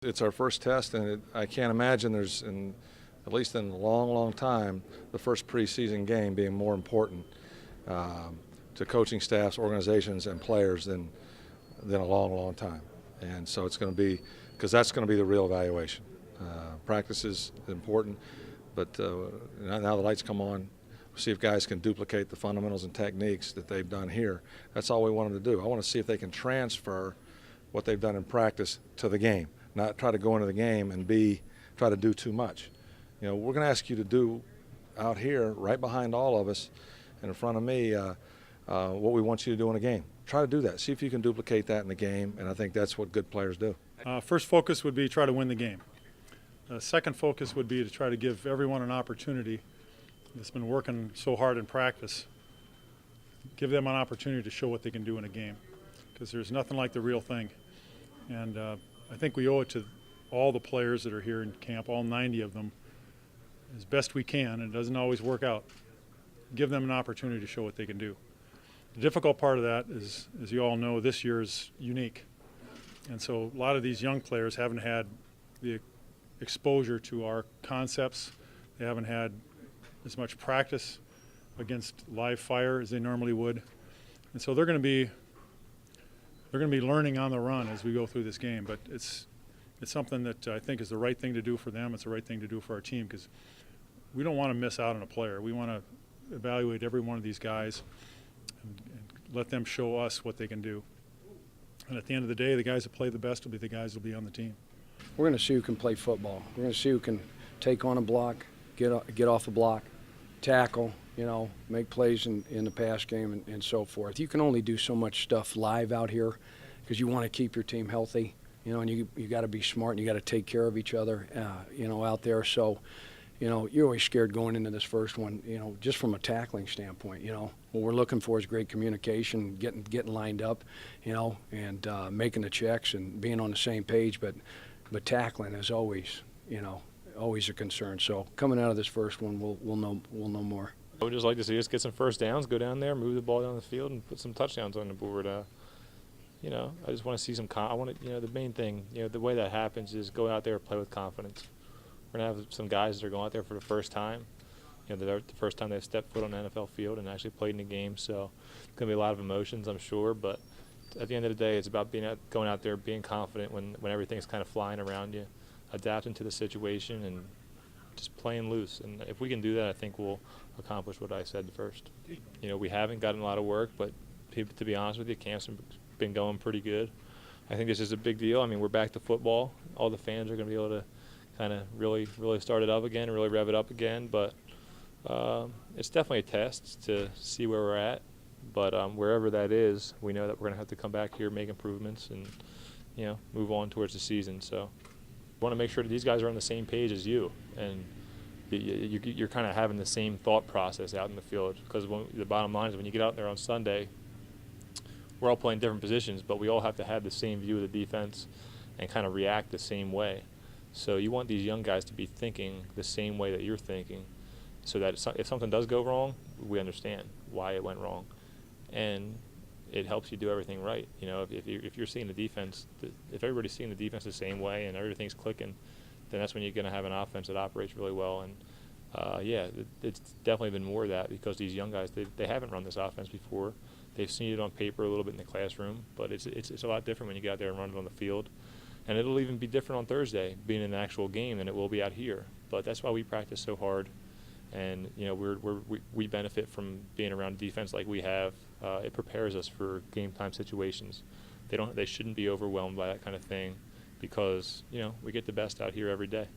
It's our first test, and I can't imagine there's, at least in a long, long time, the first preseason game being more important to coaching staffs, organizations, and players than a long, long time. And so it's going to be, because that's going to be the real evaluation. Practice is important, but now the lights come on, see if guys can duplicate the fundamentals and techniques that they've done here. That's all we want them to do. I want to see if they can transfer what they've done in practice to the game, not try to go into the game and try to do too much. You know, we're going to ask you to do out here, right behind all of us and in front of me, what we want you to do in a game. Try to do that. See if you can duplicate that in the game, and I think that's what good players do. First focus would be try to win the game. Second focus would be to try to give everyone an opportunity that's been working so hard in practice. Give them an opportunity to show what they can do in a game, because there's nothing like the real thing. And I think we owe it to all the players that are here in camp, all 90 of them, as best we can, and it doesn't always work out. Give them an opportunity to show what they can do. The difficult part of that is, as you all know, this year is unique. And so a lot of these young players haven't had the exposure to our concepts. They haven't had as much practice against live fire as they normally would. And so they're going to be learning on the run as we go through this game. But it's something that I think is the right thing to do for them. It's the right thing to do for our team, because we don't want to miss out on a player. We want to evaluate every one of these guys and let them show us what they can do. And at the end of the day, the guys that play the best will be the guys that will be on the team. We're going to see who can play football. We're going to see who can take on a block, get off the block, tackle, make plays in the pass game and so forth. You can only do so much stuff live out here because you want to keep your team healthy, and you got to be smart and you got to take care of each other, out there. So, you're always scared going into this first one, just from a tackling standpoint. What we're looking for is great communication, getting lined up, and making the checks and being on the same page. But tackling is always, always a concern. So coming out of this first one, we'll know more. I would just like to see us get some first downs, go down there, move the ball down the field, and put some touchdowns on the board. I just want to see some. I want to, the main thing, the way that happens is go out there and play with confidence. We're gonna have some guys that are going out there for the first time. The first time they've stepped foot on an NFL field and actually played in a game. So it's gonna be a lot of emotions, I'm sure. But at the end of the day, it's about going out there, being confident when everything's kind of flying around you, adapting to the situation, and just playing loose. And if we can do that, I think we'll accomplish what I said first. We haven't gotten a lot of work, but to be honest with you, camp's been going pretty good. I think this is a big deal. I mean, we're back to football. All the fans are going to be able to kind of really start it up again, really rev it up again. But it's definitely a test to see where we're at. But wherever that is, we know that we're going to have to come back here, make improvements, and move on towards the season. So we want to make sure that these guys are on the same page as you, and you're kind of having the same thought process out in the field. Because the bottom line is, when you get out there on Sunday, we're all playing different positions, but we all have to have the same view of the defense and kind of react the same way. So you want these young guys to be thinking the same way that you're thinking, so that if something does go wrong, we understand why it went wrong. And it helps you do everything right. If you're seeing the defense, if everybody's seeing the defense the same way and everything's clicking, then that's when you're going to have an offense that operates really well. And it's definitely been more of that, because these young guys, they haven't run this offense before. They've seen it on paper a little bit in the classroom, but it's a lot different when you get out there and run it on the field. And it'll even be different on Thursday, being in an actual game, than it will be out here. But that's why we practice so hard. And we benefit from being around defense like we have. It prepares us for game time situations. They shouldn't be overwhelmed by that kind of thing, because we get the best out here every day.